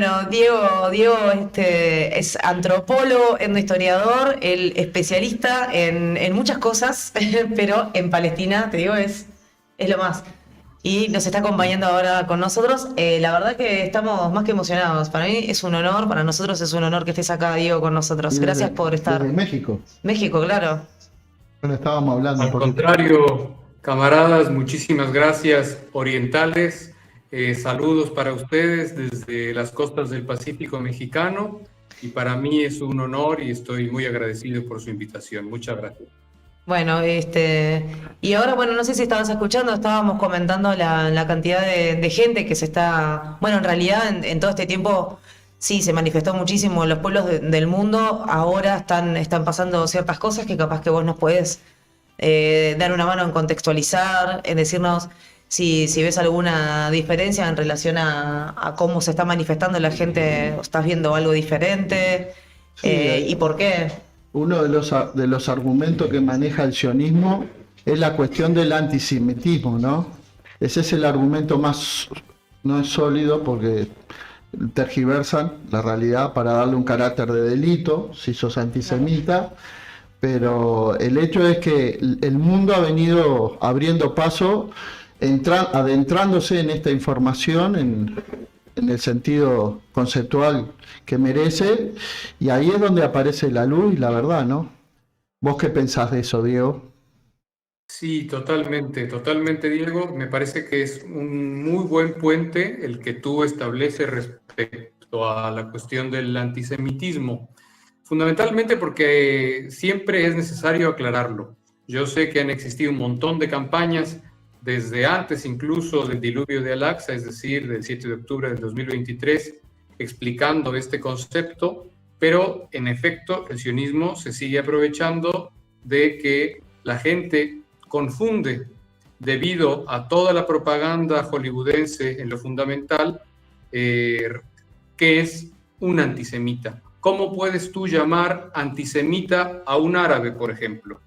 Bueno, Diego es antropólogo, etnohistoriador, el especialista en muchas cosas, pero en Palestina, te digo, es lo más. Y nos está acompañando ahora con nosotros. La verdad que estamos más que emocionados. Para mí es un honor, para nosotros es un honor que estés acá, Diego, con Y nosotros. Gracias por desde estar. México. México, claro. Bueno, estábamos hablando un Al poquito. contrario, camaradas, muchísimas gracias orientales. Saludos para ustedes desde las costas del Pacífico mexicano y para mí es un honor y estoy muy agradecido por su invitación. Muchas gracias. Bueno, y ahora, bueno, no sé si estabas escuchando, estábamos comentando la cantidad de gente que se está, bueno, en realidad en todo este tiempo sí se manifestó muchísimo en los pueblos del mundo, ahora están pasando ciertas cosas que capaz que vos nos podés dar una mano en contextualizar, en decirnos si ves alguna diferencia en relación a cómo se está manifestando la gente, o estás viendo algo diferente, Sí, y por qué. uno de los argumentos que maneja el sionismo es la cuestión del antisemitismo, ¿no? Ese es el argumento más, no es sólido porque tergiversan la realidad para darle un carácter de delito, si sos antisemita, pero el hecho es que el mundo ha venido abriendo paso, adentrándose en esta información en el sentido conceptual que merece, y ahí es donde aparece la luz y la verdad, ¿no? ¿Vos qué pensás de eso, Diego? Sí, totalmente, totalmente, Diego. Me parece que es un muy buen puente el que tú estableces respecto a la cuestión del antisemitismo. Fundamentalmente porque siempre es necesario aclararlo. Yo sé que han existido un montón de campañas desde antes incluso del diluvio de Al-Aqsa, es decir, del 7 de octubre del 2023, explicando este concepto, pero en efecto el sionismo se sigue aprovechando de que la gente confunde debido a toda la propaganda hollywoodense en lo fundamental, que es un antisemita. ¿Cómo puedes tú llamar antisemita a un árabe, por ejemplo?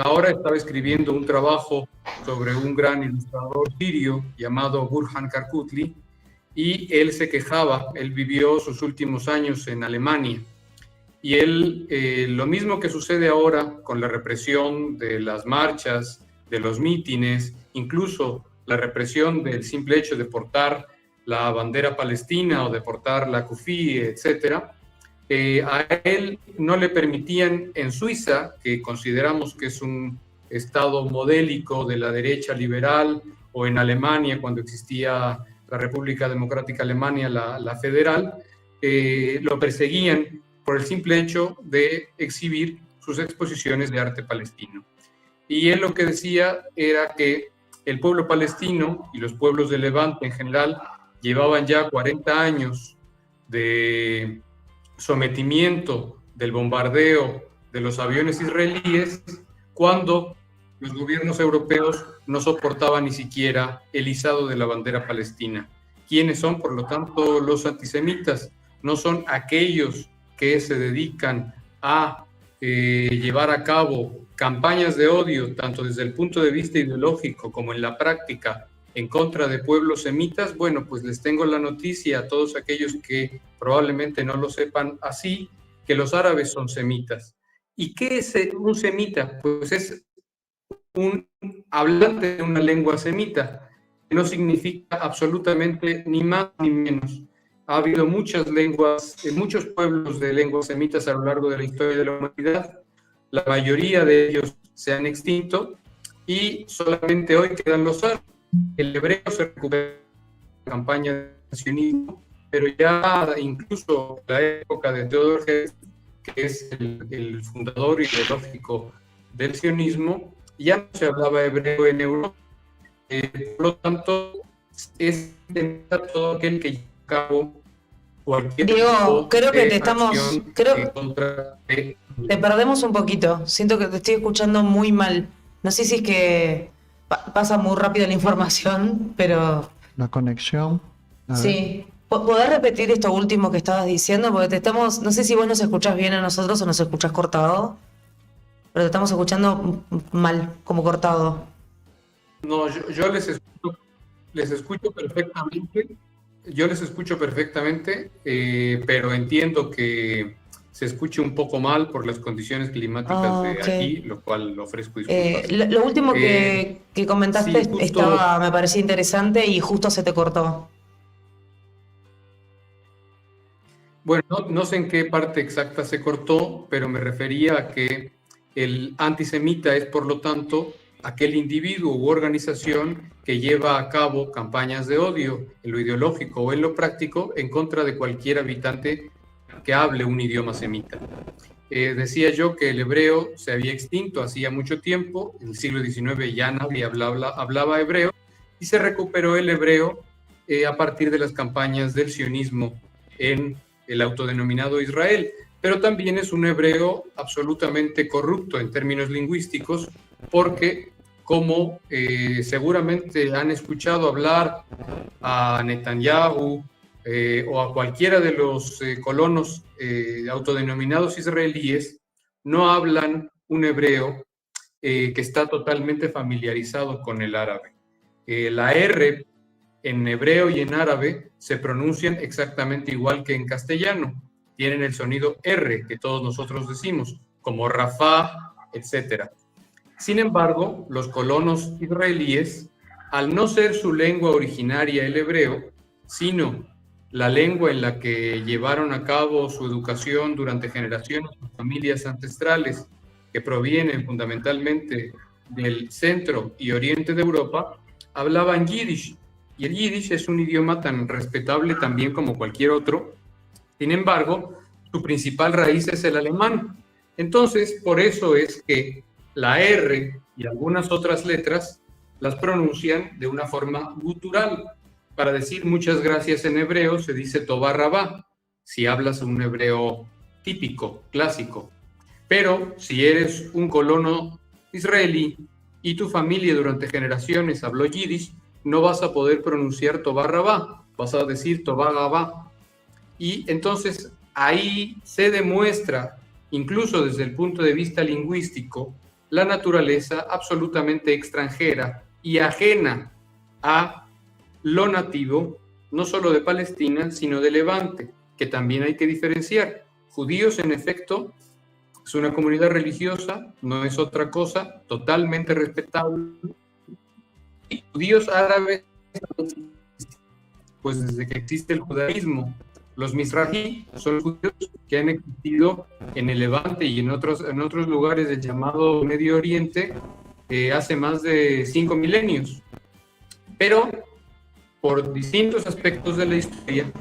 Ahora estaba escribiendo un trabajo sobre un gran ilustrador sirio llamado Burhan Karkutli y él se quejaba, él vivió sus últimos años en Alemania y él, lo mismo que sucede ahora con la represión de las marchas, de los mítines, incluso la represión del simple hecho de portar la bandera palestina o de portar la kufí, etcétera, a él no le permitían en Suiza, que consideramos que es un estado modélico de la derecha liberal, o en Alemania, cuando existía la República Democrática Alemania, la federal, lo perseguían por el simple hecho de exhibir sus exposiciones de arte palestino. Y él lo que decía era que el pueblo palestino y los pueblos de Levante en general llevaban ya 40 años de sometimiento del bombardeo de los aviones israelíes cuando los gobiernos europeos no soportaban ni siquiera el izado de la bandera palestina. ¿Quiénes son, por lo tanto, los antisemitas? No son aquellos que se dedican a llevar a cabo campañas de odio, tanto desde el punto de vista ideológico como en la práctica, en contra de pueblos semitas. Bueno, pues les tengo la noticia a todos aquellos que probablemente no lo sepan así, que los árabes son semitas. ¿Y qué es un semita? Pues es un hablante de una lengua semita, que no significa absolutamente ni más ni menos. Ha habido muchas lenguas, muchos pueblos de lenguas semitas a lo largo de la historia de la humanidad. La mayoría de ellos se han extinto y solamente hoy quedan los árabes. El hebreo se recupera en la campaña de sionismo, pero ya incluso en la época de Theodor Herzl, que es el fundador ideológico del sionismo, ya no se hablaba hebreo en Europa. Por lo tanto, es todo aquel que lleva a cabo cualquier Diego, tipo creo que te de estamos, acción en creo, contra de... te perdemos un poquito. Siento que te estoy escuchando muy mal. No sé si es que pasa muy rápido la información, pero La conexión. A ver. sí. ¿Podés repetir esto último que estabas diciendo? Porque te estamos, no sé si vos nos escuchás bien a nosotros o nos escuchás cortado, pero te estamos escuchando mal, como cortado. No, yo les escucho perfectamente. Yo les escucho perfectamente, pero entiendo que se escuche un poco mal por las condiciones climáticas de Ok. aquí, lo cual ofrezco disculpas. Lo último Eh, que comentaste sí, justo, estaba, me parecía interesante y justo se te cortó. bueno, no sé en qué parte exacta se cortó, pero me refería a que el antisemita es, por lo tanto, aquel individuo u organización que lleva a cabo campañas de odio en lo ideológico o en lo práctico en contra de cualquier habitante que hable un idioma semita. Decía yo que el hebreo se había extinto hacía mucho tiempo, en el siglo XIX ya nadie hablaba hebreo, y se recuperó el hebreo a partir de las campañas del sionismo en el autodenominado Israel, pero también es un hebreo absolutamente corrupto en términos lingüísticos, porque como seguramente han escuchado hablar a Netanyahu o a cualquiera de los colonos autodenominados israelíes, no hablan un hebreo que está totalmente familiarizado con el árabe. La R en hebreo y en árabe se pronuncian exactamente igual que en castellano. Tienen el sonido R que todos nosotros decimos, como Rafah, etc. Sin embargo, los colonos israelíes, al no ser su lengua originaria el hebreo, sino la lengua en la que llevaron a cabo su educación durante generaciones sus familias ancestrales, que provienen fundamentalmente del centro y oriente de Europa, hablaban yiddish. Y el yiddish es un idioma tan respetable también como cualquier otro. Sin embargo, su principal raíz es el alemán. Entonces, por eso es que la R y algunas otras letras las pronuncian de una forma gutural. Para decir muchas gracias en hebreo se dice Toba Rabá, si hablas un hebreo típico, clásico. Pero si eres un colono israelí y tu familia durante generaciones habló yiddish, no vas a poder pronunciar Toba Rabá, vas a decir Toba Rabá. Y entonces ahí se demuestra, incluso desde el punto de vista lingüístico, la naturaleza absolutamente extranjera y ajena a lo nativo, no solo de Palestina, sino de Levante, que también hay que diferenciar. Judíos, en efecto, es una comunidad religiosa, no es otra cosa, totalmente respetable. Y judíos árabes, pues desde que existe el judaísmo. Los Mizrahi son judíos que han existido en el Levante y en otros lugares del llamado Medio Oriente hace más de 5 milenios. Pero por distintos aspectos de la historia,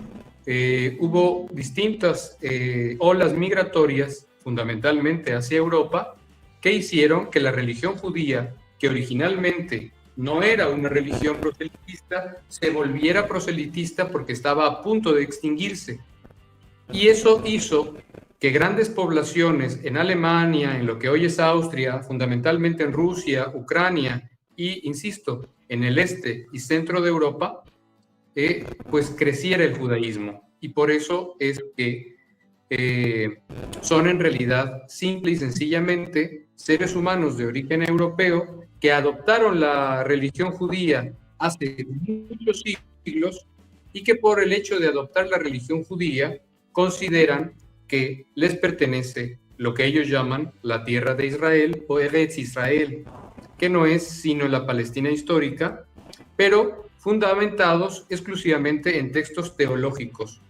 hubo distintas olas migratorias, fundamentalmente hacia Europa, que hicieron que la religión judía, que originalmente no era una religión proselitista, se volviera proselitista porque estaba a punto de extinguirse. Y eso hizo que grandes poblaciones en Alemania, en lo que hoy es Austria, fundamentalmente en Rusia, Ucrania y, insisto, en el este y centro de Europa, pues creciera el judaísmo. Y por eso es que son en realidad simple y sencillamente seres humanos de origen europeo que adoptaron la religión judía hace muchos siglos y que por el hecho de adoptar la religión judía consideran que les pertenece lo que ellos llaman la tierra de Israel o Eretz Israel, que no es sino la Palestina histórica, pero fundamentados exclusivamente en textos teológicos.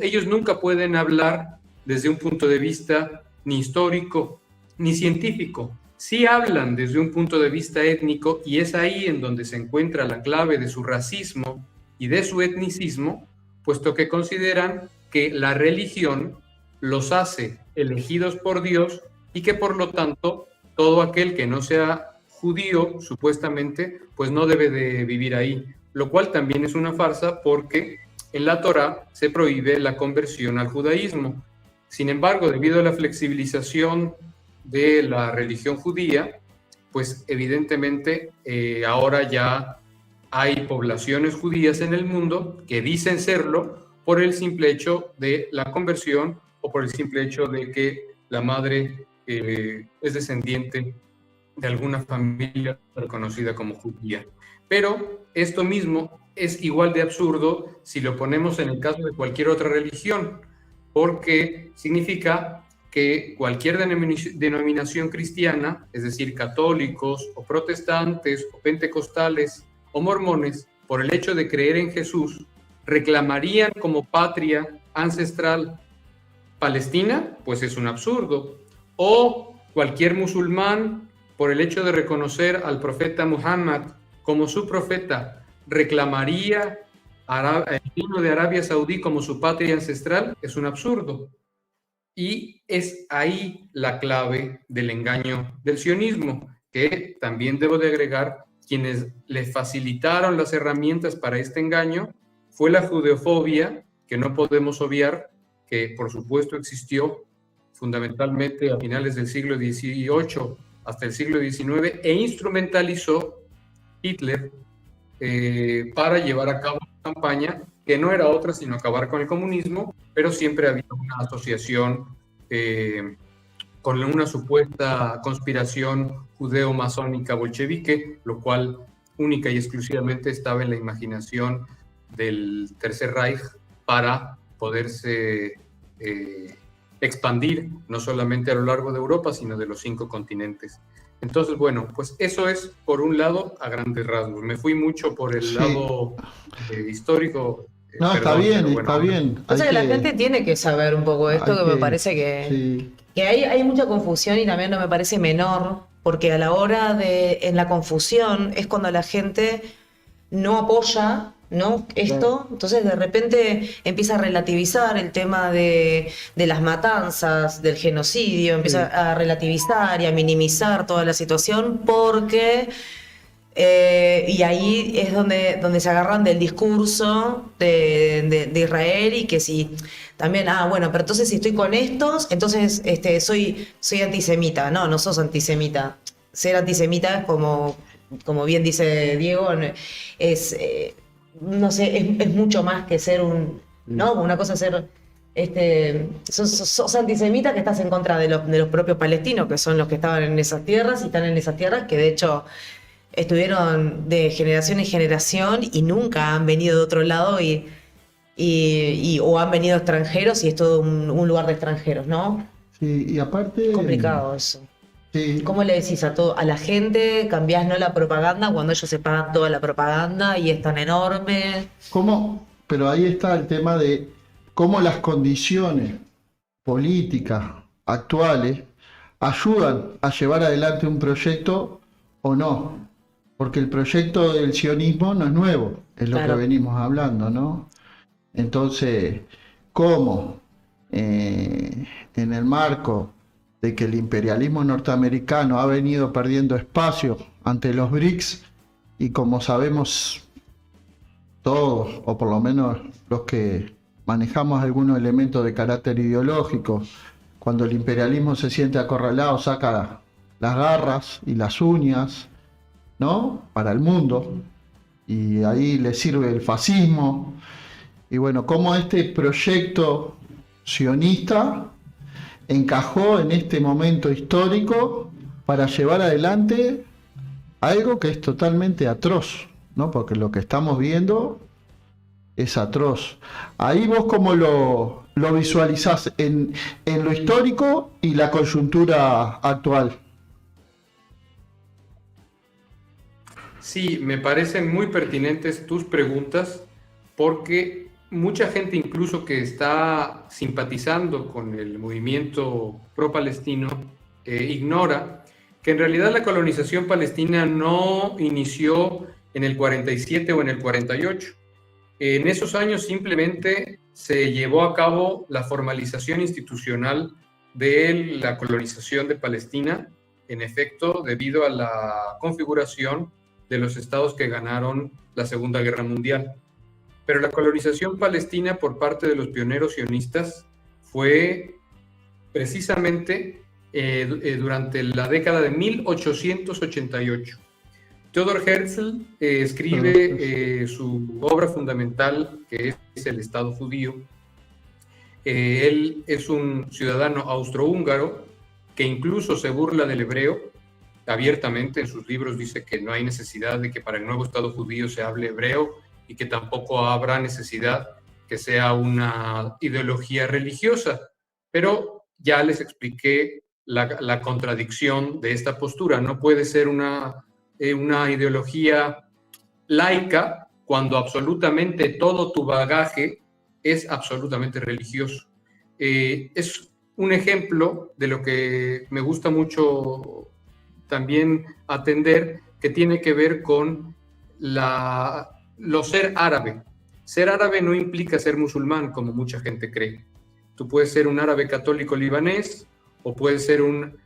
Ellos nunca pueden hablar desde un punto de vista ni histórico ni científico. Sí hablan desde un punto de vista étnico y es ahí en donde se encuentra la clave de su racismo y de su etnicismo, puesto que consideran que la religión los hace elegidos por Dios y que por lo tanto todo aquel que no sea judío, supuestamente, pues no debe de vivir ahí, lo cual también es una farsa porque en la Torá se prohíbe la conversión al judaísmo. Sin embargo, debido a la flexibilización de la religión judía, pues evidentemente ahora ya hay poblaciones judías en el mundo que dicen serlo por el simple hecho de la conversión o por el simple hecho de que la madre es descendiente de alguna familia reconocida como judía. Pero esto mismo es igual de absurdo si lo ponemos en el caso de cualquier otra religión, porque significa que cualquier denominación cristiana, es decir, católicos o protestantes o pentecostales o mormones, por el hecho de creer en Jesús, reclamarían como patria ancestral Palestina, pues es un absurdo. O cualquier musulmán, por el hecho de reconocer al profeta Muhammad como su profeta, reclamaría el reino de Arabia Saudí como su patria ancestral, es un absurdo. Y es ahí la clave del engaño del sionismo, que también debo de agregar, quienes le facilitaron las herramientas para este engaño fue la judeofobia, que no podemos obviar, que por supuesto existió fundamentalmente a finales del siglo XVIII hasta el siglo XIX, e instrumentalizó Hitler para llevar a cabo una campaña que no era otra sino acabar con el comunismo, pero siempre había una asociación con una supuesta conspiración judeo-masónica bolchevique, lo cual única y exclusivamente estaba en la imaginación del Tercer Reich para poderse expandir no solamente a lo largo de Europa, sino de los 5 continentes. Entonces, bueno, pues eso es por un lado a grandes rasgos. Me fui mucho por el lado histórico. No, perdón, está bien, bueno. está bien. O sea, que la gente tiene que saber un poco esto, que me parece que hay mucha confusión, y también no me parece menor, porque a la hora en la confusión es cuando la gente no apoya, ¿no?, esto, entonces de repente empieza a relativizar el tema de las matanzas, del genocidio, empieza a relativizar y a minimizar toda la situación, porque y ahí es donde se agarran del discurso de Israel, y que si también, bueno, pero entonces si estoy con estos, entonces soy antisemita. No sos antisemita. Ser antisemita es como bien dice Diego, es no sé, es mucho más que ser ¿no? Una cosa es ser sos antisemita, que estás en contra de los propios palestinos, que son los que estaban en esas tierras y están en esas tierras, que de hecho estuvieron de generación en generación y nunca han venido de otro lado, o han venido extranjeros, y es todo un lugar de extranjeros, ¿no? Sí, y aparte... Es complicado eso. Sí. ¿Cómo le decís a la gente, cambiás no la propaganda, cuando ellos se pagan toda la propaganda y es tan enorme? ¿Cómo? Pero ahí está el tema de cómo las condiciones políticas actuales ayudan a llevar adelante un proyecto o no. Porque el proyecto del sionismo no es nuevo, es lo que venimos hablando, ¿no? Entonces, ¿cómo en el marco de que el imperialismo norteamericano ha venido perdiendo espacio ante los BRICS, y como sabemos todos, o por lo menos los que manejamos algunos elementos de carácter ideológico, cuando el imperialismo se siente acorralado saca las garras y las uñas, ¿no?, para el mundo, y ahí le sirve el fascismo. Y bueno, cómo este proyecto sionista encajó en este momento histórico para llevar adelante algo que es totalmente atroz, ¿no? Porque lo que estamos viendo es atroz. Ahí vos cómo lo visualizás en lo histórico y la coyuntura actual. Sí, me parecen muy pertinentes tus preguntas, porque mucha gente, incluso que está simpatizando con el movimiento pro-palestino, ignora que en realidad la colonización palestina no inició en el 47 o en el 48. En esos años simplemente se llevó a cabo la formalización institucional de la colonización de Palestina, en efecto, debido a la configuración de los estados que ganaron la Segunda Guerra Mundial. Pero la colonización palestina por parte de los pioneros sionistas fue precisamente durante la década de 1888. Theodor Herzl escribe su obra fundamental, que es El Estado Judío. Él es un ciudadano austrohúngaro que incluso se burla del hebreo abiertamente. En sus libros dice que no hay necesidad de que para el nuevo Estado judío se hable hebreo, y que tampoco habrá necesidad que sea una ideología religiosa. Pero ya les expliqué la contradicción de esta postura. No puede ser una ideología laica cuando absolutamente todo tu bagaje es absolutamente religioso. Es un ejemplo de lo que me gusta mucho también atender, que tiene que ver con lo ser árabe. Ser árabe no implica ser musulmán, como mucha gente cree. Tú puedes ser un árabe católico libanés, o puedes ser un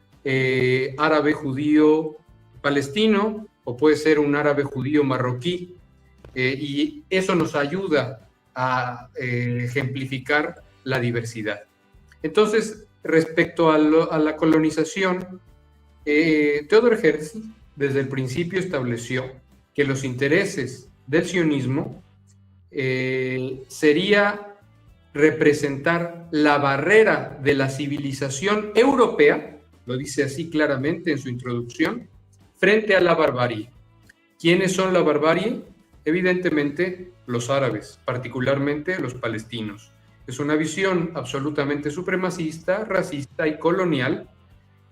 árabe judío palestino, o puedes ser un árabe judío marroquí. Y eso nos ayuda a ejemplificar la diversidad. Entonces, respecto a la colonización, Theodor Herzl desde el principio estableció que los intereses del sionismo sería representar la barrera de la civilización europea, lo dice así claramente en su introducción, frente a la barbarie. ¿Quiénes son la barbarie? Evidentemente los árabes, particularmente los palestinos. Es una visión absolutamente supremacista, racista y colonial,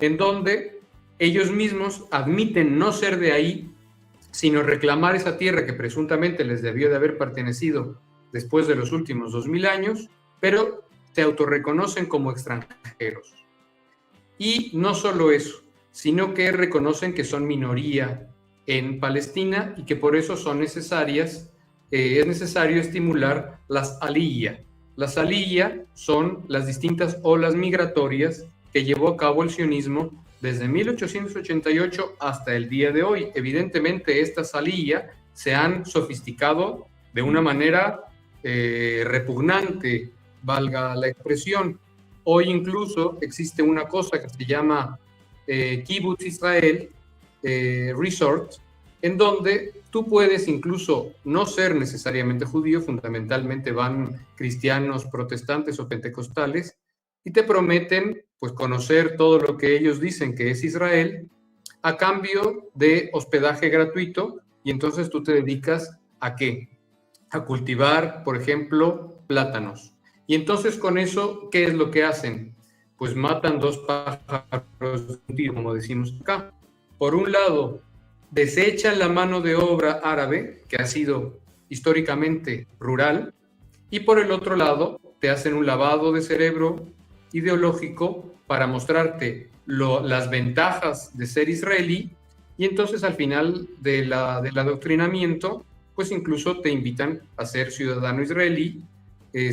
en donde ellos mismos admiten no ser de ahí, sino reclamar esa tierra que presuntamente les debió de haber pertenecido después de los últimos 2000 años, pero se autorreconocen como extranjeros. Y no solo eso, sino que reconocen que son minoría en Palestina y que por eso son necesarias, es necesario estimular las aliyya. Las aliyya son las distintas olas migratorias que llevó a cabo el sionismo desde 1888 hasta el día de hoy. Evidentemente, estas aliyya se han sofisticado de una manera repugnante, valga la expresión. Hoy incluso existe una cosa que se llama Kibbutz Israel Resort, en donde tú puedes incluso no ser necesariamente judío, fundamentalmente van cristianos, protestantes o pentecostales, y te prometen pues conocer todo lo que ellos dicen que es Israel a cambio de hospedaje gratuito, y entonces tú te dedicas ¿a qué? A cultivar, por ejemplo, plátanos. Y entonces con eso, ¿qué es lo que hacen? Pues matan dos pájaros de un tiro, como decimos acá. Por un lado, desechan la mano de obra árabe, que ha sido históricamente rural, y por el otro lado, te hacen un lavado de cerebro ideológico para mostrarte las ventajas de ser israelí, y entonces al final del adoctrinamiento, pues incluso te invitan a ser ciudadano israelí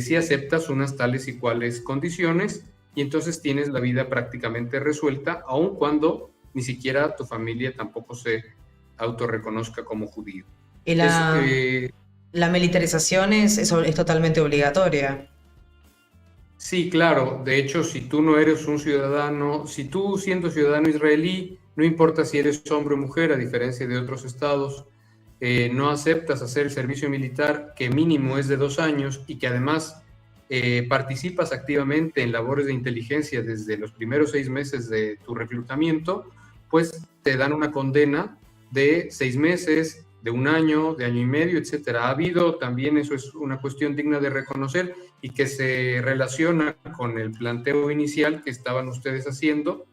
si aceptas unas tales y cuales condiciones, y entonces tienes la vida prácticamente resuelta, aun cuando ni siquiera tu familia tampoco se autorreconozca como judío. Y la militarización es totalmente obligatoria. Sí, claro. De hecho, si tú no eres un ciudadano, si tú siendo ciudadano israelí, no importa si eres hombre o mujer, a diferencia de otros estados, no aceptas hacer el servicio militar, que mínimo es de 2 años, y que además participas activamente en labores de inteligencia desde los primeros 6 meses de tu reclutamiento, pues te dan una condena de 6 meses, de 1 año, de año y medio, etcétera. Ha habido también, eso es una cuestión digna de reconocer y que se relaciona con el planteo inicial que estaban ustedes haciendo,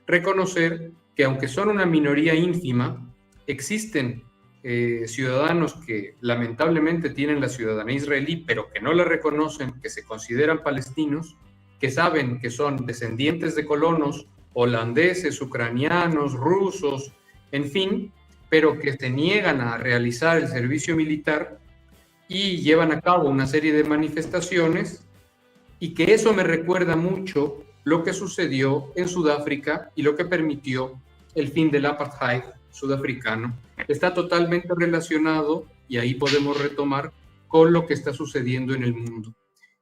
reconocer que aunque son una minoría ínfima, existen ciudadanos que lamentablemente tienen la ciudadanía israelí, pero que no la reconocen, que se consideran palestinos, que saben que son descendientes de colonos holandeses, ucranianos, rusos, en fin, pero que se niegan a realizar el servicio militar y llevan a cabo una serie de manifestaciones, y que eso me recuerda mucho lo que sucedió en Sudáfrica y lo que permitió el fin del apartheid sudafricano. Está totalmente relacionado, y ahí podemos retomar con lo que está sucediendo en el mundo.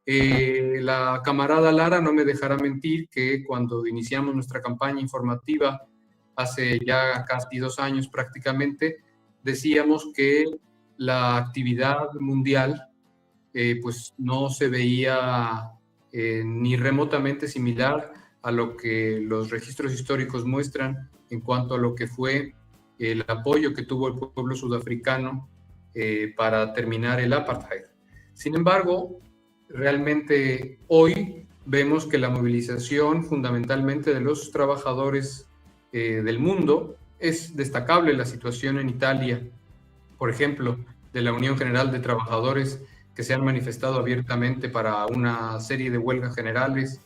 La camarada Lara no me dejará mentir que cuando iniciamos nuestra campaña informativa hace ya casi 2 años prácticamente, decíamos que la actividad mundial pues no se veía ni remotamente similar a lo que los registros históricos muestran en cuanto a lo que fue el apoyo que tuvo el pueblo sudafricano para terminar el apartheid. Sin embargo, realmente hoy vemos que la movilización fundamentalmente de los trabajadores del mundo es destacable. La situación en Italia, por ejemplo, de la Unión General de Trabajadores, que se han manifestado abiertamente para una serie de huelgas generales,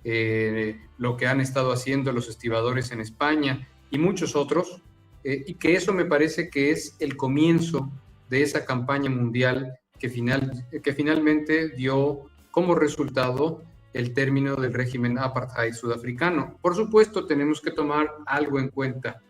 lo que han estado haciendo los estibadores en España y muchos otros, y que eso me parece que es el comienzo de esa campaña mundial que finalmente dio como resultado el término del régimen apartheid sudafricano. Por supuesto, tenemos que tomar algo en cuenta.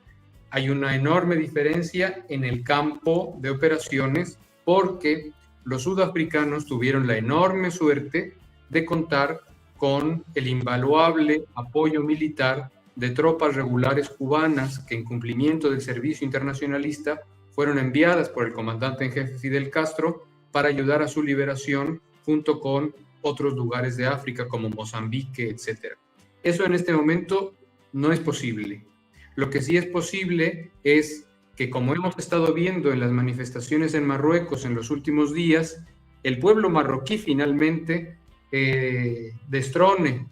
Hay una enorme diferencia en el campo de operaciones porque los sudafricanos tuvieron la enorme suerte de contar con el invaluable apoyo militar de tropas regulares cubanas que en cumplimiento del servicio internacionalista fueron enviadas por el comandante en jefe Fidel Castro para ayudar a su liberación junto con otros lugares de África como Mozambique, etc. Eso en este momento no es posible. Lo que sí es posible es que, como hemos estado viendo en las manifestaciones en Marruecos en los últimos días, el pueblo marroquí finalmente destrone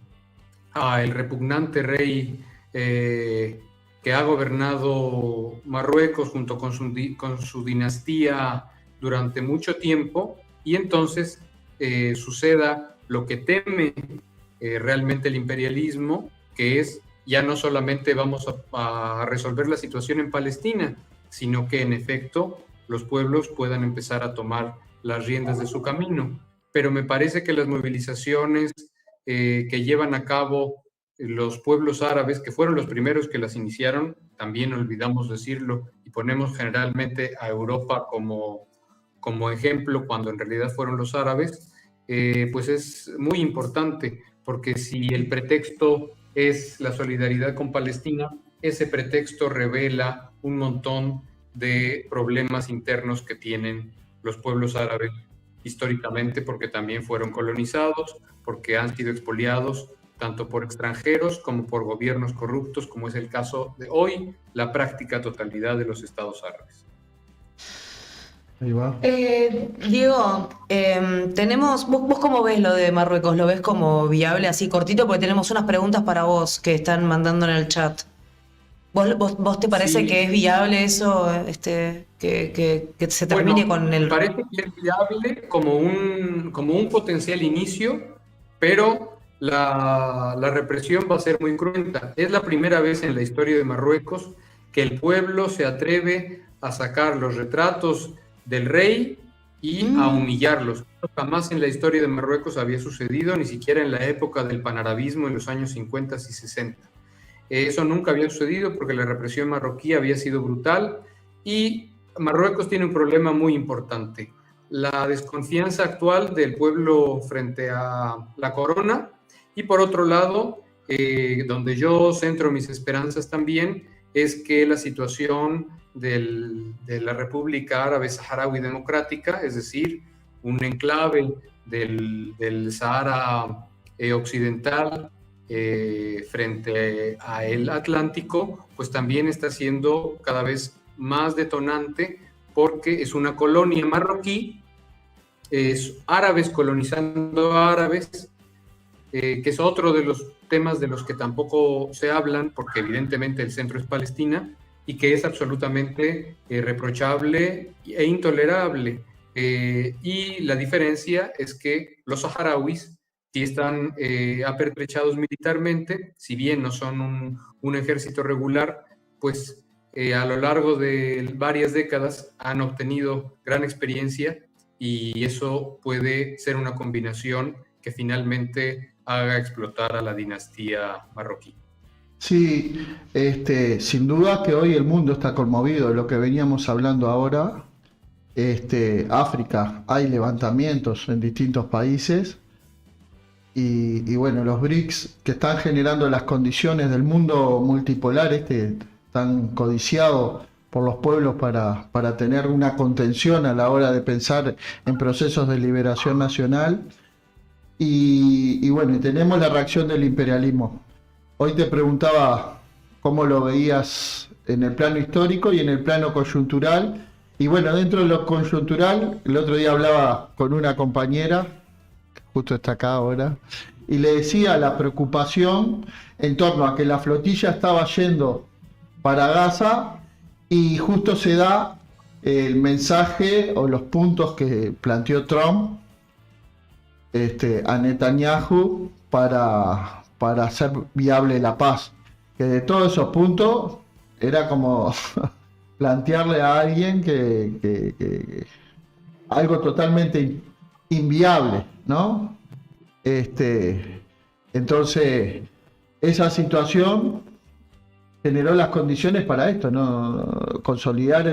al repugnante rey que ha gobernado Marruecos junto con su dinastía durante mucho tiempo, y entonces suceda lo que teme realmente el imperialismo, que es ya no solamente vamos a resolver la situación en Palestina, sino que en efecto los pueblos puedan empezar a tomar las riendas de su camino. Pero me parece que las movilizaciones que llevan a cabo los pueblos árabes, que fueron los primeros que las iniciaron, también olvidamos decirlo, y ponemos generalmente a Europa como ejemplo, cuando en realidad fueron los árabes, pues es muy importante, porque si el pretexto es la solidaridad con Palestina, ese pretexto revela un montón de problemas internos que tienen los pueblos árabes históricamente, porque también fueron colonizados, porque han sido expoliados tanto por extranjeros como por gobiernos corruptos, como es el caso de hoy, la práctica totalidad de los estados árabes. Ahí va. Diego, ¿vos cómo ves lo de Marruecos? ¿Lo ves como viable, así cortito? Porque tenemos unas preguntas para vos que están mandando en el chat. ¿Vos te parece que es viable eso, que se termine con el... Me parece que es viable como un potencial inicio, pero la represión va a ser muy cruenta. Es la primera vez en la historia de Marruecos que el pueblo se atreve a sacar los retratos del rey y a humillarlos. Jamás en la historia de Marruecos había sucedido, ni siquiera en la época del panarabismo en los años 50 y 60. Eso nunca había sucedido porque la represión marroquí había sido brutal, y Marruecos tiene un problema muy importante: la desconfianza actual del pueblo frente a la corona, y por otro lado, donde yo centro mis esperanzas también, es que la situación de la República Árabe Saharaui Democrática, es decir, un enclave del Sahara Occidental frente al Atlántico, pues también está siendo cada vez más detonante, porque es una colonia marroquí, es árabes colonizando árabes, que es otro de los temas de los que tampoco se hablan, porque evidentemente el centro es Palestina, y que es absolutamente reprochable e intolerable. Y la diferencia es que los saharauis sí están apertrechados militarmente, si bien no son un ejército regular, pues a lo largo de varias décadas han obtenido gran experiencia, y eso puede ser una combinación que finalmente haga explotar a la dinastía marroquí. Sí, sin duda que hoy el mundo está conmovido de lo que veníamos hablando ahora. África, hay levantamientos en distintos países y bueno, los BRICS, que están generando las condiciones del mundo multipolar, tan codiciado por los pueblos para tener una contención a la hora de pensar en procesos de liberación nacional. Y bueno, tenemos la reacción del imperialismo. Hoy te preguntaba cómo lo veías en el plano histórico y en el plano coyuntural, Y bueno, dentro de lo coyuntural, el otro día hablaba con una compañera, que justo está acá ahora, y le decía la preocupación en torno a que la flotilla estaba yendo para Gaza y justo se da el mensaje o los puntos que planteó Trump a Netanyahu para hacer viable la paz. Que de todos esos puntos era como plantearle a alguien que algo totalmente inviable, ¿no? Entonces, esa situación generó las condiciones para esto, ¿no? Consolidar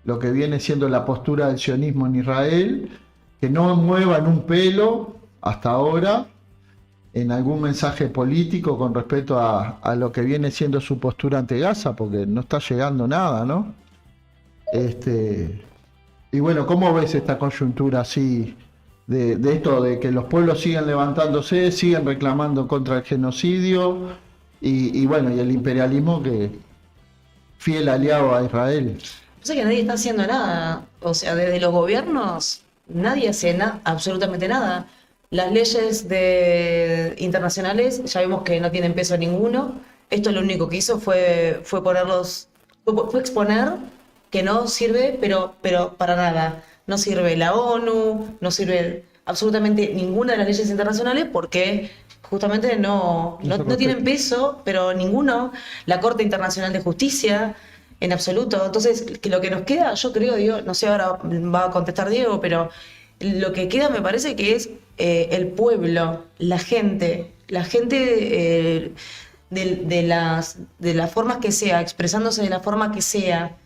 lo que viene siendo la postura del sionismo en Israel, que no muevan un pelo hasta ahora en algún mensaje político con respecto a lo que viene siendo su postura ante Gaza, porque no está llegando nada, ¿no? Y bueno, ¿cómo ves esta coyuntura así de esto de que los pueblos siguen levantándose, siguen reclamando contra el genocidio y bueno, y el imperialismo que fiel aliado a Israel? O sea que nadie está haciendo nada. O sea, desde los gobiernos nadie hace absolutamente nada. Las leyes internacionales ya vimos que no tienen peso ninguno. Esto lo único que hizo fue exponer que no sirve, pero para nada. No sirve la ONU, no sirve absolutamente ninguna de las leyes internacionales porque justamente no tienen peso, pero ninguno. La Corte Internacional de Justicia, en absoluto. Entonces, que lo que nos queda, yo creo, no sé, ahora va a contestar Diego, pero lo que queda me parece que es el pueblo, la gente de las formas que sea, expresándose de la forma que sea,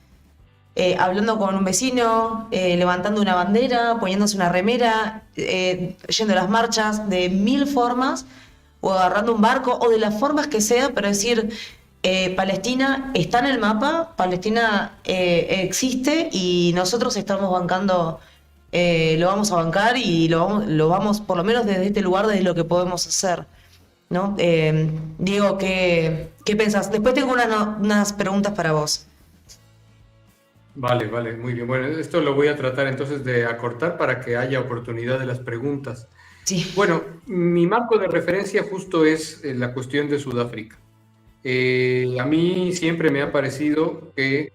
hablando con un vecino, levantando una bandera, poniéndose una remera, yendo a las marchas, de 1000 formas, o agarrando un barco, o de las formas que sea, pero decir, Palestina está en el mapa, Palestina existe y nosotros estamos bancando, lo vamos a bancar y lo vamos, por lo menos desde este lugar, desde lo que podemos hacer, ¿no? Diego, ¿qué pensás? Después tengo unas preguntas para vos. Vale, muy bien. Bueno, esto lo voy a tratar entonces de acortar para que haya oportunidad de las preguntas. Sí. Bueno, mi marco de referencia justo es la cuestión de Sudáfrica. A mí siempre me ha parecido que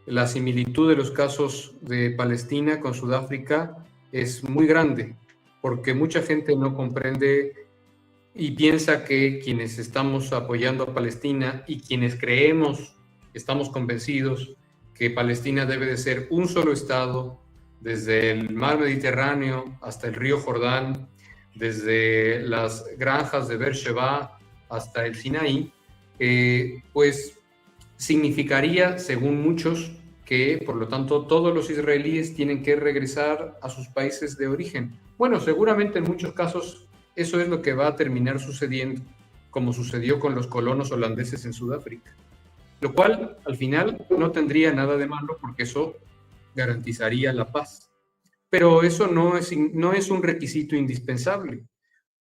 la similitud de los casos de Palestina con Sudáfrica es muy grande, porque mucha gente no comprende y piensa que quienes estamos apoyando a Palestina y quienes estamos convencidos que Palestina debe de ser un solo estado, desde el mar Mediterráneo hasta el río Jordán, desde las granjas de Beersheba hasta el Sinaí, pues significaría, según muchos, que por lo tanto todos los israelíes tienen que regresar a sus países de origen. Bueno, seguramente en muchos casos eso es lo que va a terminar sucediendo, como sucedió con los colonos holandeses en Sudáfrica. Lo cual, al final, no tendría nada de malo porque eso garantizaría la paz. Pero eso no es un requisito indispensable.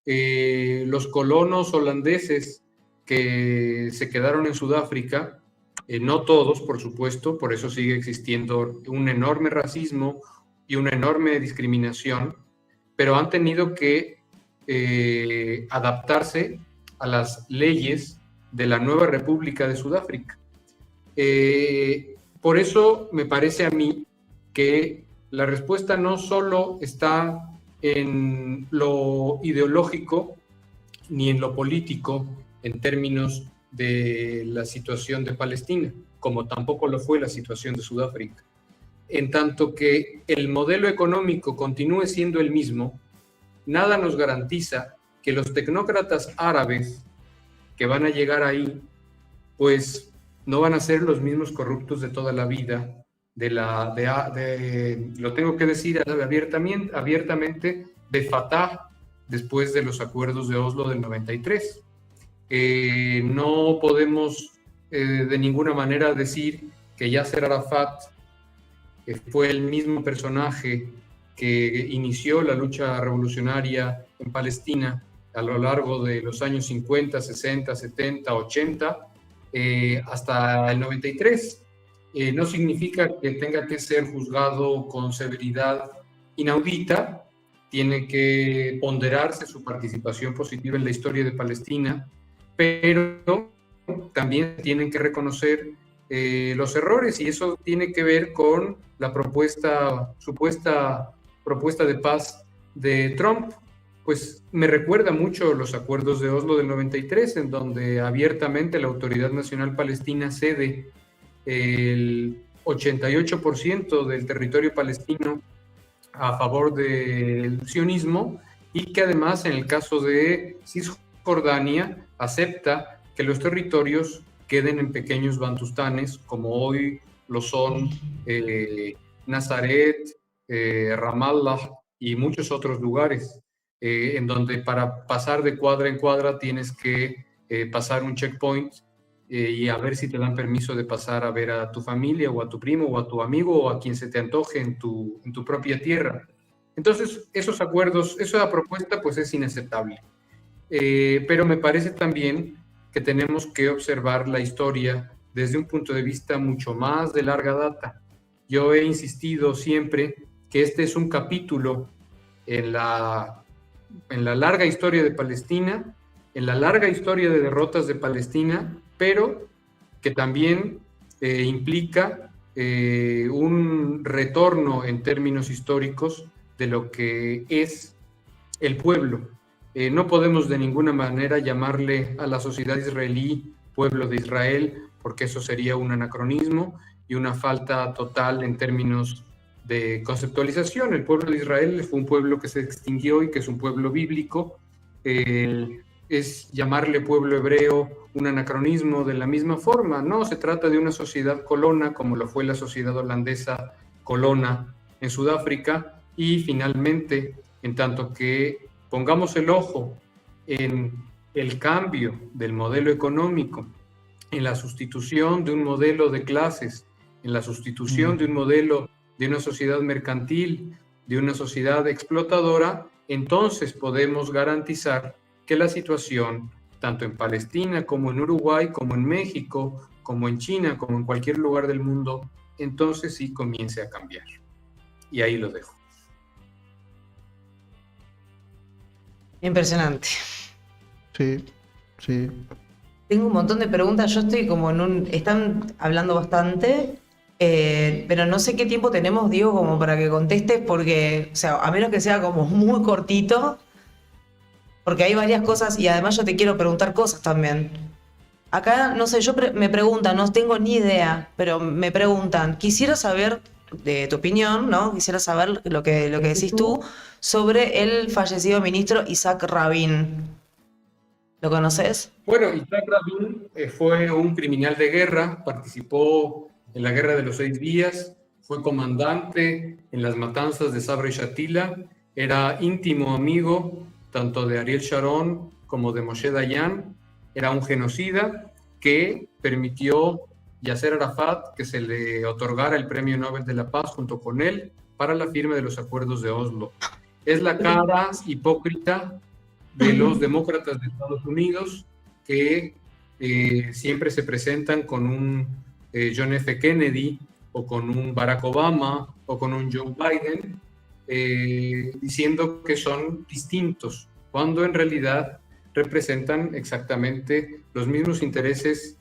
Los colonos holandeses que se quedaron en Sudáfrica, no todos, por supuesto, por eso sigue existiendo un enorme racismo y una enorme discriminación, pero han tenido que adaptarse a las leyes de la nueva República de Sudáfrica. Por eso me parece a mí que la respuesta no solo está en lo ideológico ni en lo político en términos de la situación de Palestina, como tampoco lo fue la situación de Sudáfrica. En tanto que el modelo económico continúe siendo el mismo, nada nos garantiza que los tecnócratas árabes que van a llegar ahí, pues no van a ser los mismos corruptos de toda la vida, lo tengo que decir abiertamente, de Fatah después de los acuerdos de Oslo del 93. No podemos de ninguna manera decir que Yasser Arafat fue el mismo personaje que inició la lucha revolucionaria en Palestina a lo largo de los años 50, 60, 70, 80, hasta el 93. no significa que tenga que ser juzgado con severidad inaudita, tiene que ponderarse su participación positiva en la historia de Palestina, pero también tienen que reconocer los errores, y eso tiene que ver con la supuesta propuesta de paz de Trump. Pues me recuerda mucho los acuerdos de Oslo del 93, en donde abiertamente la Autoridad Nacional Palestina cede el 88% del territorio palestino a favor del sionismo, y que además en el caso de Cisjordania acepta que los territorios queden en pequeños bantustanes, como hoy lo son Nazaret, Ramallah y muchos otros lugares, en donde para pasar de cuadra en cuadra tienes que pasar un checkpoint y a ver si te dan permiso de pasar a ver a tu familia o a tu primo o a tu amigo o a quien se te antoje en tu propia tierra. Entonces, esos acuerdos, esa propuesta pues es inaceptable. Pero me parece también que tenemos que observar la historia desde un punto de vista mucho más de larga data. Yo he insistido siempre que este es un capítulo en la larga historia de Palestina, en la larga historia de derrotas de Palestina, pero que también implica un retorno en términos históricos de lo que es el pueblo. No podemos de ninguna manera llamarle a la sociedad israelí pueblo de Israel, porque eso sería un anacronismo y una falta total en términos de conceptualización. El pueblo de Israel fue un pueblo que se extinguió y que es un pueblo bíblico. Es llamarle pueblo hebreo un anacronismo de la misma forma. No, se trata de una sociedad colona, como lo fue la sociedad holandesa colona en Sudáfrica, y finalmente, en tanto que pongamos el ojo en el cambio del modelo económico, en la sustitución de un modelo de clases, en la sustitución de un modelo de una sociedad mercantil, de una sociedad explotadora, entonces podemos garantizar que la situación, tanto en Palestina como en Uruguay, como en México, como en China, como en cualquier lugar del mundo, entonces sí comience a cambiar. Y ahí lo dejo. Impresionante. Sí, sí. Tengo un montón de preguntas, yo estoy como están hablando bastante, pero no sé qué tiempo tenemos, Diego, como para que contestes, porque, o sea, a menos que sea como muy cortito, porque hay varias cosas y además yo te quiero preguntar cosas también. Acá, no sé, me preguntan, no tengo ni idea, pero me preguntan, quisiera saber de tu opinión, ¿no? Quisiera saber lo que decís tú sobre el fallecido ministro Isaac Rabin. ¿Lo conoces? Bueno, Isaac Rabin fue un criminal de guerra, participó en la Guerra de los 6 Días, fue comandante en las matanzas de Sabra y Shatila, era íntimo amigo tanto de Ariel Sharon como de Moshe Dayan, era un genocida que permitió Yasser Arafat que se le otorgara el Premio Nobel de la Paz junto con él para la firma de los acuerdos de Oslo. Es la cara hipócrita de los demócratas de Estados Unidos que siempre se presentan con un John F. Kennedy o con un Barack Obama o con un Joe Biden diciendo que son distintos, cuando en realidad representan exactamente los mismos intereses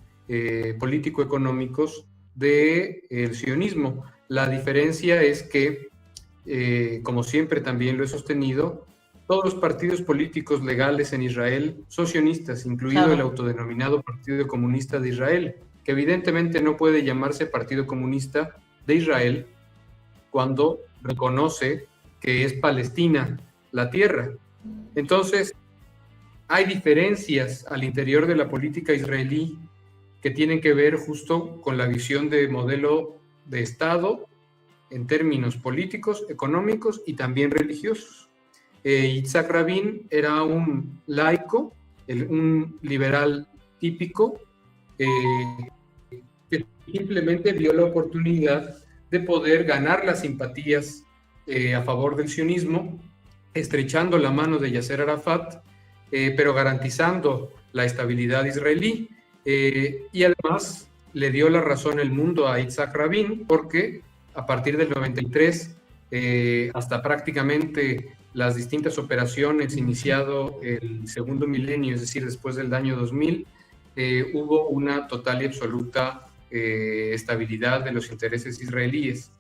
político-económicos del sionismo. La diferencia es que, como siempre también lo he sostenido, todos los partidos políticos legales en Israel son sionistas, incluido el autodenominado Partido Comunista de Israel, que evidentemente no puede llamarse Partido Comunista de Israel cuando reconoce que es Palestina la tierra. Entonces, hay diferencias al interior de la política israelí que tienen que ver justo con la visión de modelo de Estado en términos políticos, económicos y también religiosos. Isaac Rabin era un laico, un liberal típico, que simplemente vio la oportunidad de poder ganar las simpatías a favor del sionismo, estrechando la mano de Yasser Arafat, pero garantizando la estabilidad israelí, y además le dio la razón el mundo a Yitzhak Rabin, porque a partir del 93 hasta prácticamente las distintas operaciones iniciado el segundo milenio, es decir, después del año 2000, hubo una total y absoluta estabilidad de los intereses israelíes.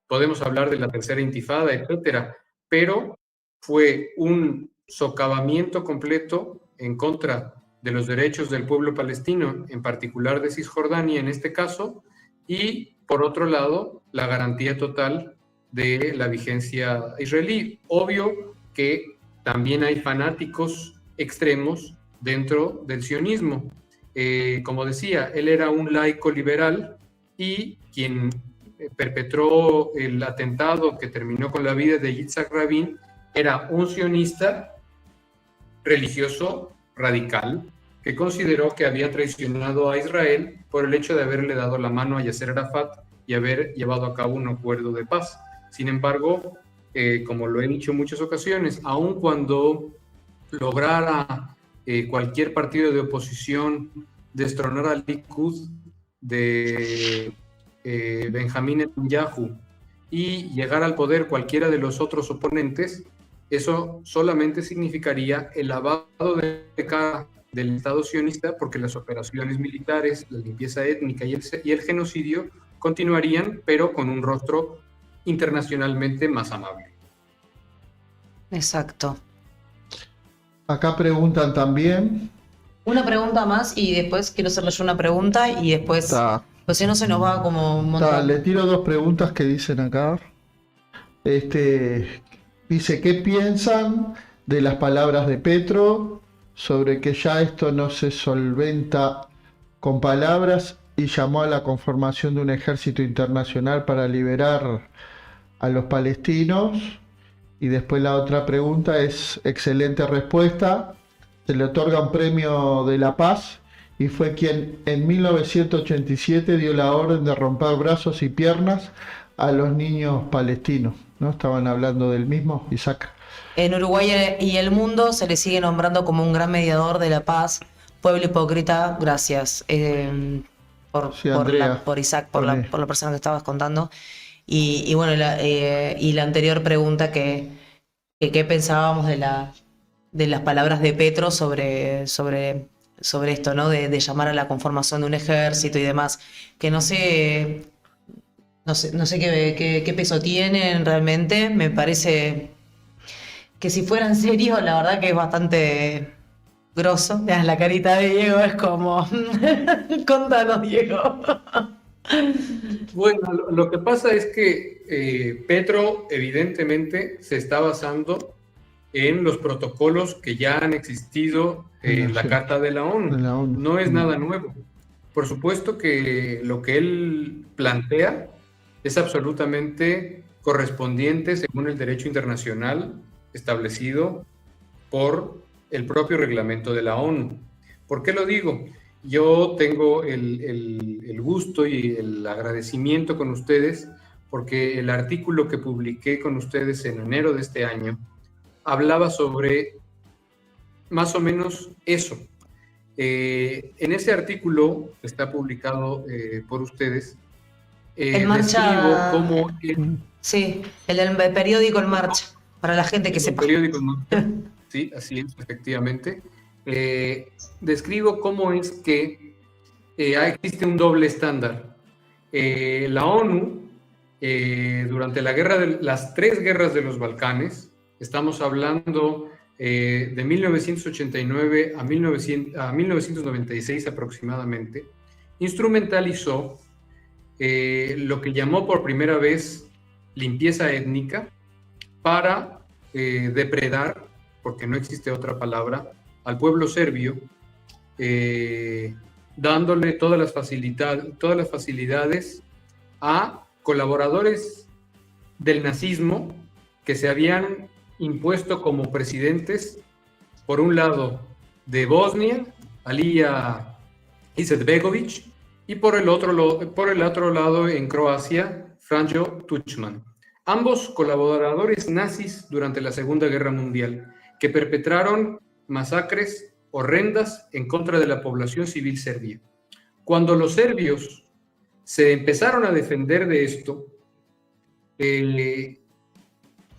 Podemos hablar de la tercera intifada, etcétera, pero fue un socavamiento completo en contra de los derechos del pueblo palestino, en particular de Cisjordania en este caso, y por otro lado, la garantía total de la vigencia israelí. Obvio que también hay fanáticos extremos dentro del sionismo. Como decía, él era un laico liberal y quien perpetró el atentado que terminó con la vida de Yitzhak Rabin era un sionista religioso radical que consideró que había traicionado a Israel por el hecho de haberle dado la mano a Yasser Arafat y haber llevado a cabo un acuerdo de paz. Sin embargo, como lo he dicho en muchas ocasiones, aun cuando lograra cualquier partido de oposición destronar al Likud de Benjamín Netanyahu y llegar al poder cualquiera de los otros oponentes, eso solamente significaría el lavado de cara del Estado sionista, porque las operaciones militares, la limpieza étnica y el genocidio continuarían, pero con un rostro internacionalmente más amable. Exacto. Acá preguntan también. Una pregunta más y después quiero hacerle yo una pregunta y después, pues si no se nos va como un montón. Le tiro dos preguntas que dicen acá. Dice, ¿qué piensan de las palabras de Petro sobre que ya esto no se solventa con palabras y llamó a la conformación de un ejército internacional para liberar a los palestinos? Y después la otra pregunta es, excelente respuesta, se le otorga un premio de la paz y fue quien en 1987 dio la orden de romper brazos y piernas a los niños palestinos, ¿no? Estaban hablando del mismo, Isaac. En Uruguay y el mundo se le sigue nombrando como un gran mediador de la paz, pueblo hipócrita, gracias por Isaac, por la persona que estabas contando. Y bueno, y la anterior pregunta que qué pensábamos de las palabras de Petro sobre esto, ¿no? De llamar a la conformación de un ejército y demás, que no sé qué peso tienen realmente. Me parece que si fuera en serio, la verdad que es bastante grosso. La carita de Diego es como, contanos, Diego. Bueno, lo que pasa es que Petro evidentemente se está basando en los protocolos que ya han existido en la Carta de la ONU. No es nada nuevo. Por supuesto que lo que él plantea es absolutamente correspondiente según el derecho internacional establecido por el propio reglamento de la ONU. ¿Por qué lo digo? Yo tengo el gusto y el agradecimiento con ustedes porque el artículo que publiqué con ustedes en enero de este año hablaba sobre más o menos eso. En ese artículo que está publicado por ustedes, En Marcha, describo cómo... Sí, el periódico En Marcha, para la gente que sepa. El periódico En Marcha, sí, así es, efectivamente. Describo cómo es que existe un doble estándar. La ONU, durante las tres guerras de los Balcanes, estamos hablando de 1989 a 1996 aproximadamente, instrumentalizó lo que llamó por primera vez limpieza étnica para depredar, porque no existe otra palabra, al pueblo serbio, dándole todas las facilidades a colaboradores del nazismo que se habían impuesto como presidentes, por un lado de Bosnia, Alija Izetbegović, y por el otro lado en Croacia, Franjo Tuđman. Ambos colaboradores nazis durante la Segunda Guerra Mundial, que perpetraron masacres horrendas en contra de la población civil serbia. Cuando los serbios se empezaron a defender de esto,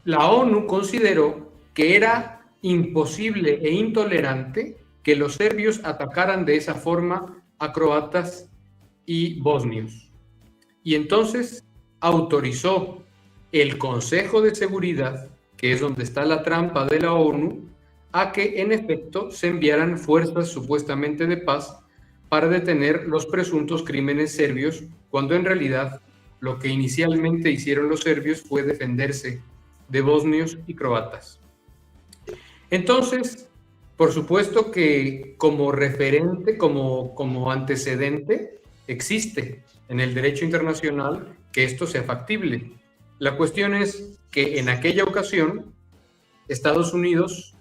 la ONU consideró que era imposible e intolerante que los serbios atacaran de esa forma a croatas y bosnios. Y entonces autorizó el Consejo de Seguridad, que es donde está la trampa de la ONU, a que en efecto se enviaran fuerzas supuestamente de paz para detener los presuntos crímenes serbios, cuando en realidad lo que inicialmente hicieron los serbios fue defenderse de bosnios y croatas. Entonces, por supuesto que como referente, como antecedente, existe en el derecho internacional que esto sea factible. La cuestión es que en aquella ocasión Estados Unidos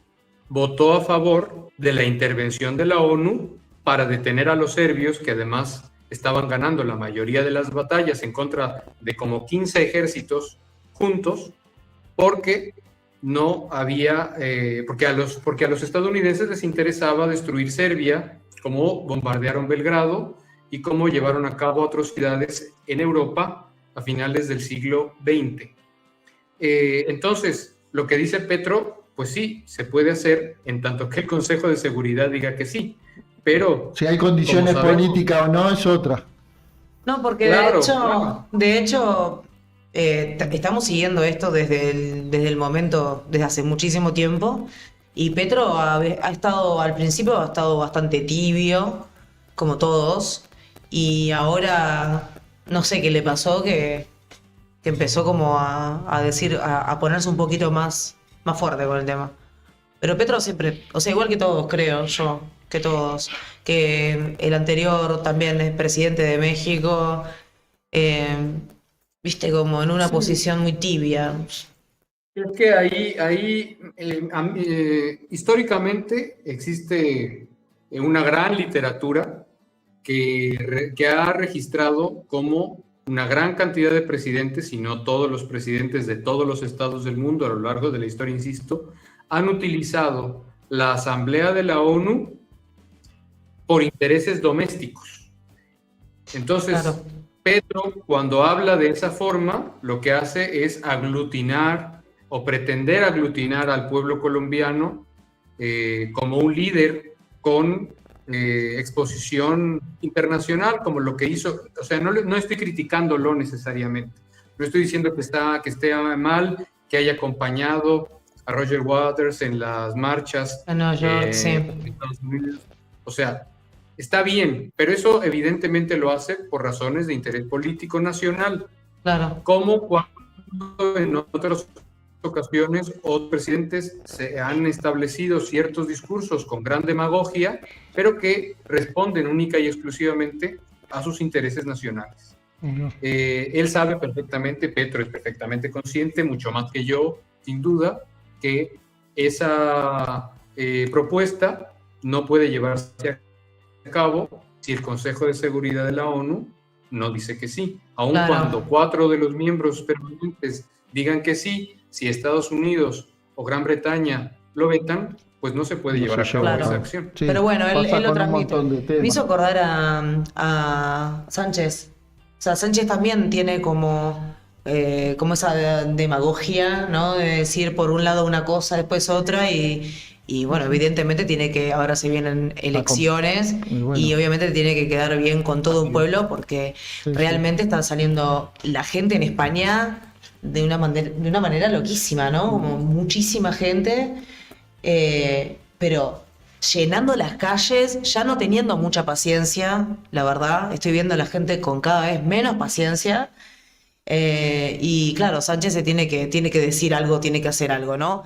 votó a favor de la intervención de la ONU para detener a los serbios, que además estaban ganando la mayoría de las batallas en contra de como 15 ejércitos juntos, porque no había, porque a los estadounidenses les interesaba destruir Serbia, como bombardearon Belgrado y como llevaron a cabo atrocidades en Europa a finales del siglo XX. Entonces, lo que dice Petro, pues sí, se puede hacer en tanto que el Consejo de Seguridad diga que sí, pero... Si hay condiciones políticas o no, es otra. No, porque Claro. de hecho estamos siguiendo esto desde el momento, desde hace muchísimo tiempo, y Petro ha estado, al principio ha estado bastante tibio, como todos, y ahora no sé qué le pasó, que empezó como a decir, a ponerse un poquito más fuerte con el tema. Pero Petro siempre, o sea, igual que todos, creo yo, que todos, que el anterior también es presidente de México, viste, como en una posición muy tibia. Es que ahí históricamente existe una gran literatura que ha registrado cómo una gran cantidad de presidentes, si no todos los presidentes de todos los estados del mundo a lo largo de la historia, insisto, han utilizado la Asamblea de la ONU por intereses domésticos. Entonces, claro, Petro, cuando habla de esa forma, lo que hace es aglutinar o pretender aglutinar al pueblo colombiano como un líder con exposición internacional, como lo que hizo. O sea, no estoy criticándolo necesariamente, no estoy diciendo que esté mal que haya acompañado a Roger Waters en las marchas en Nueva York, sí. Estados Unidos. O sea, está bien, pero eso evidentemente lo hace por razones de interés político nacional. Claro. Como cuando en otras ocasiones otros presidentes se han establecido ciertos discursos con gran demagogia, pero que responden única y exclusivamente a sus intereses nacionales. Él sabe perfectamente, Petro es perfectamente consciente, mucho más que yo, sin duda, que esa propuesta no puede llevarse a cabo si el Consejo de Seguridad de la ONU no dice que sí. Aun claro, cuando 4 de los miembros permanentes digan que sí, si Estados Unidos o Gran Bretaña lo vetan, pues no se puede llevar a cabo esa acción. Sí, pero bueno, él lo transmite. Me hizo acordar a Sánchez. O sea, Sánchez también tiene como esa demagogia, ¿no? De decir por un lado una cosa, después otra, y bueno, evidentemente tiene que, ahora se vienen elecciones, y obviamente tiene que quedar bien con todo un pueblo, porque realmente está saliendo la gente en España de una manera loquísima, ¿no? Como muchísima gente, pero llenando las calles, ya no teniendo mucha paciencia, la verdad, estoy viendo a la gente con cada vez menos paciencia, y claro, Sánchez se tiene que decir algo, tiene que hacer algo, ¿no?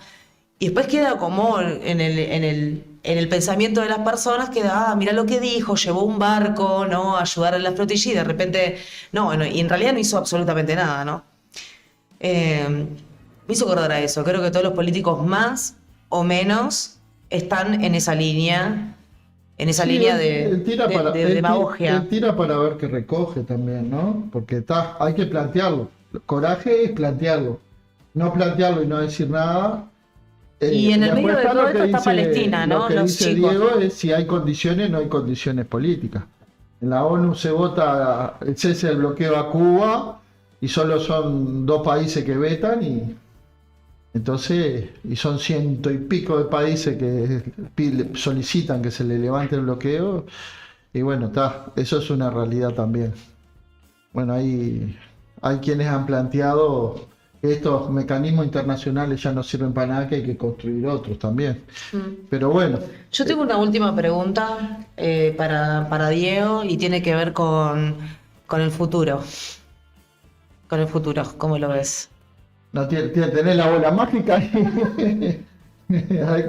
Y después queda como en el pensamiento de las personas, queda, mira lo que dijo, llevó un barco, ¿no? A ayudar a la flotilla, y de repente, no, y en realidad no hizo absolutamente nada, ¿no? Me hizo acordar a eso. Creo que todos los políticos más o menos están en esa línea, de demagogia. Él tira para ver qué recoge también, ¿no? Porque hay que plantearlo. Coraje es plantearlo. No plantearlo y no decir nada. Y en el medio de todo esto está Palestina, ¿no? Lo que dice Diego es si hay condiciones, no hay condiciones políticas. En la ONU se vota el cese del bloqueo a Cuba y solo son 2 países que vetan y entonces, y son 100 y pico de países que solicitan que se le levante el bloqueo y bueno, eso es una realidad también. Bueno, hay quienes han planteado que estos mecanismos internacionales ya no sirven para nada, que hay que construir otros también. Pero bueno. Yo tengo una última pregunta para Diego y tiene que ver con el futuro. Con el futuro, ¿cómo lo ves? No, tenés la bola mágica. Ay,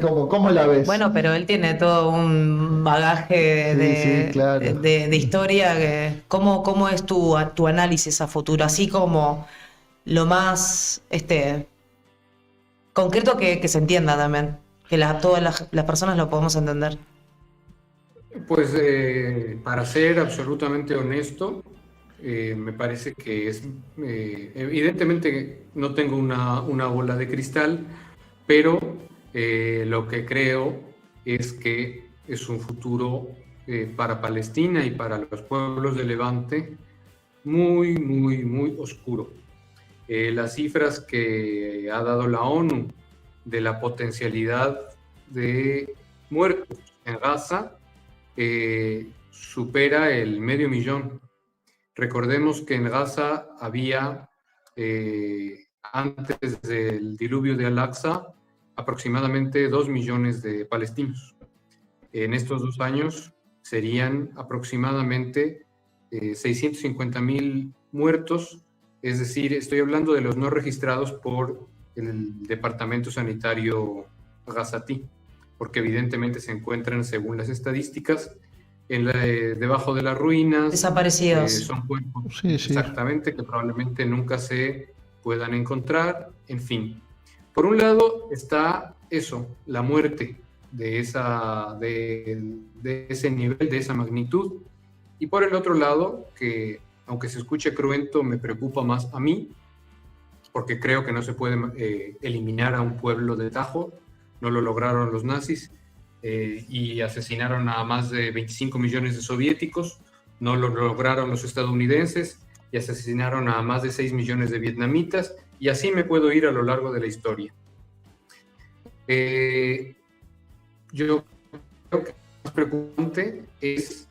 ¿cómo la ves? Bueno, pero él tiene todo un bagaje Sí, claro. de historia. ¿Cómo es tu análisis a futuro? Así como lo más concreto que se entienda también, que todas las personas lo podemos entender. Pues para ser absolutamente honesto, me parece que es, evidentemente no tengo una bola de cristal, pero lo que creo es que es un futuro para Palestina y para los pueblos de Levante muy, muy, muy oscuro. Las cifras que ha dado la ONU de la potencialidad de muertos en Gaza supera el 500.000. Recordemos que en Gaza había, antes del diluvio de Al-Aqsa, aproximadamente 2 millones de palestinos. En estos 2 años serían aproximadamente 650.000 muertos, es decir, estoy hablando de los no registrados por el Departamento Sanitario gazatí, porque evidentemente se encuentran, según las estadísticas, debajo de las ruinas. Desaparecidos. Son cuerpos, sí. Exactamente, que probablemente nunca se puedan encontrar, en fin. Por un lado está eso, la muerte de ese nivel, de esa magnitud, y por el otro lado, que aunque se escuche cruento, me preocupa más a mí, porque creo que no se puede eliminar a un pueblo de tajo. No lo lograron los nazis y asesinaron a más de 25 millones de soviéticos. No lo lograron los estadounidenses y asesinaron a más de 6 millones de vietnamitas, y así me puedo ir a lo largo de la historia. Yo creo que lo más preocupante es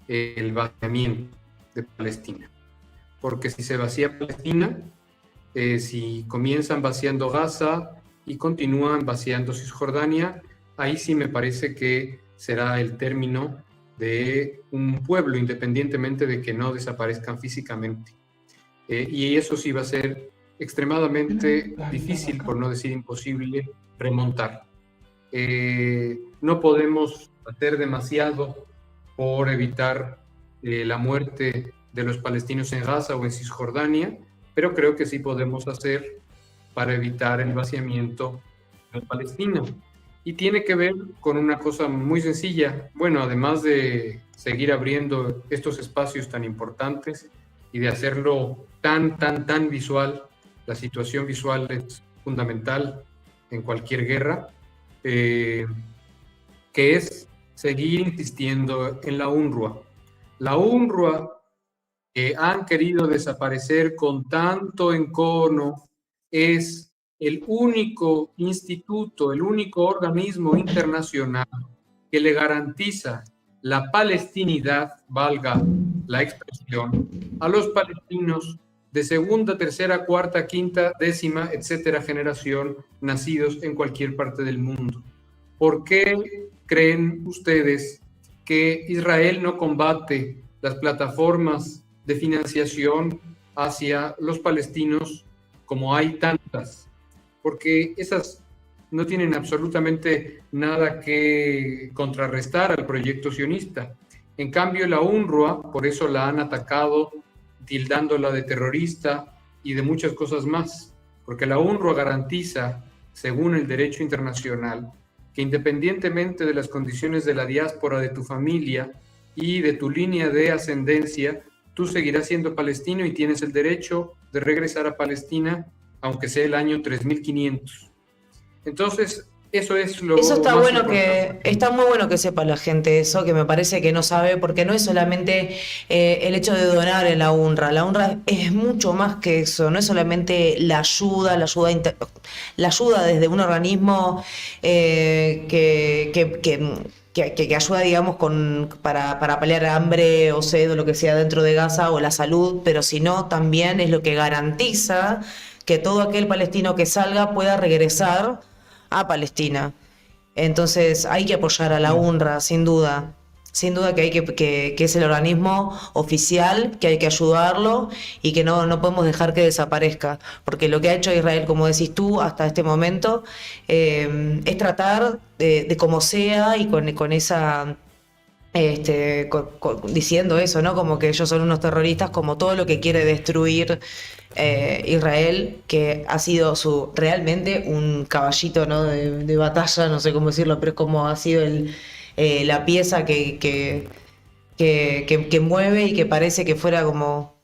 el vaciamiento de Palestina, porque si se vacía Palestina, si comienzan vaciando Gaza y continúan vaciando Cisjordania, ahí sí me parece que será el término de un pueblo, independientemente de que no desaparezcan físicamente. Y eso sí va a ser extremadamente difícil, por no decir imposible, remontar. No podemos hacer demasiado por evitar la muerte de los palestinos en Gaza o en Cisjordania, pero creo que sí podemos hacer para evitar el vaciamiento de Palestina. Y tiene que ver con una cosa muy sencilla. Bueno, además de seguir abriendo estos espacios tan importantes y de hacerlo tan visual, la situación visual es fundamental en cualquier guerra, que es seguir insistiendo en la UNRWA. La UNRWA, que han querido desaparecer con tanto encono, es el único instituto, el único organismo internacional que le garantiza la palestinidad, valga la expresión, a los palestinos de segunda, tercera, cuarta, quinta, décima, etcétera, generación, nacidos en cualquier parte del mundo. ¿Por qué creen ustedes que Israel no combate las plataformas de financiación hacia los palestinos como hay tantas? Porque esas no tienen absolutamente nada que contrarrestar al proyecto sionista. En cambio, la UNRWA, por eso la han atacado, tildándola de terrorista y de muchas cosas más, porque la UNRWA garantiza, según el derecho internacional, que independientemente de las condiciones de la diáspora, de tu familia y de tu línea de ascendencia, tú seguirás siendo palestino y tienes el derecho de regresar a Palestina, aunque sea el año 3500. Entonces, Eso es lo Eso está más bueno importante. está muy bueno que sepa la gente eso, que me parece que no sabe, porque no es solamente el hecho de donar en la UNRWA. La UNRWA es mucho más que eso, no es solamente la ayuda desde un organismo que ayuda, digamos, para paliar hambre o sed o lo que sea dentro de Gaza o la salud, pero sino también es lo que garantiza que todo aquel palestino que salga pueda regresar a Palestina. Entonces hay que apoyar a la Sí. UNRWA, sin duda. Sin duda que que es el organismo oficial, que hay que ayudarlo y que no podemos dejar que desaparezca. Porque lo que ha hecho Israel, como decís tú, hasta este momento, es tratar de como sea y con esa diciendo eso, ¿no? Como que ellos son unos terroristas, como todo lo que quiere destruir Israel, que ha sido realmente un caballito, ¿no? De batalla, no sé cómo decirlo, pero es como ha sido la pieza que mueve y que parece que fuera como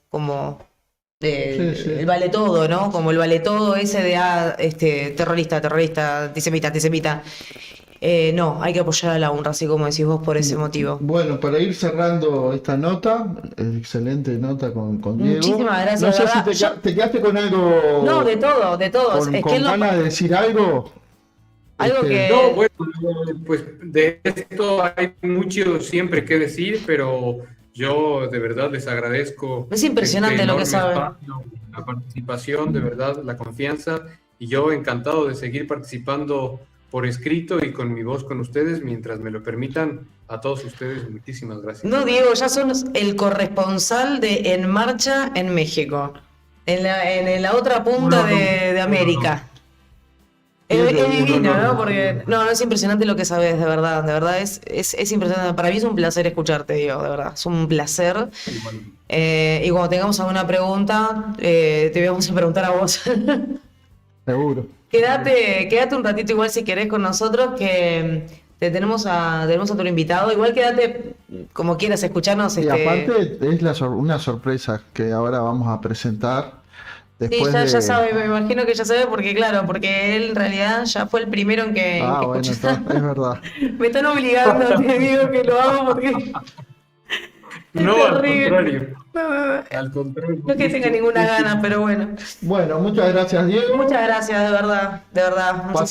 Sí, sí. el vale todo, ¿no? Como el vale todo ese de terrorista, antisemita, antisemita. No, hay que apoyar a la UNRWA, así como decís vos, por ese motivo. Bueno, para ir cerrando esta nota, excelente nota con Diego. Muchísimas gracias, No de sé si verdad. te quedaste con No, algo, de todo, de todo. Es que con ganas de decir algo. algo No, que bueno, pues de esto hay mucho siempre que decir, pero yo de verdad les agradezco es este impresionante lo que enorme sabe. espacio, la participación, de verdad, la confianza, y yo encantado de seguir participando por escrito y con mi voz con ustedes mientras me lo permitan. A todos ustedes, muchísimas gracias. No, Diego, ya sos el corresponsal de En Marcha en México, en la otra Un punta honor, de un honor, América. Diego, Es un divino, ¿no? honor. Porque no, es impresionante lo que sabes, de verdad es impresionante. Para mí es un placer escucharte, Diego, de verdad, es un placer. Igual. Y cuando tengamos alguna pregunta, te vamos a preguntar a vos. seguro. Quédate un ratito igual si querés con nosotros, que tenemos a tu invitado. Igual quédate como quieras escucharnos. Y aparte es una sorpresa que ahora vamos a presentar Sí, después ya de... sabe, me imagino que ya sabe, porque claro, porque él en realidad ya fue el primero en Ah, que bueno, escuché. entonces, es verdad. Me están obligando, te digo que lo hago porque es No, al terrible. contrario, No al contrario, es que tenga ninguna gusto. gana, pero bueno. Bueno, muchas gracias, Diego. Muchas gracias, de verdad, de verdad. Muchas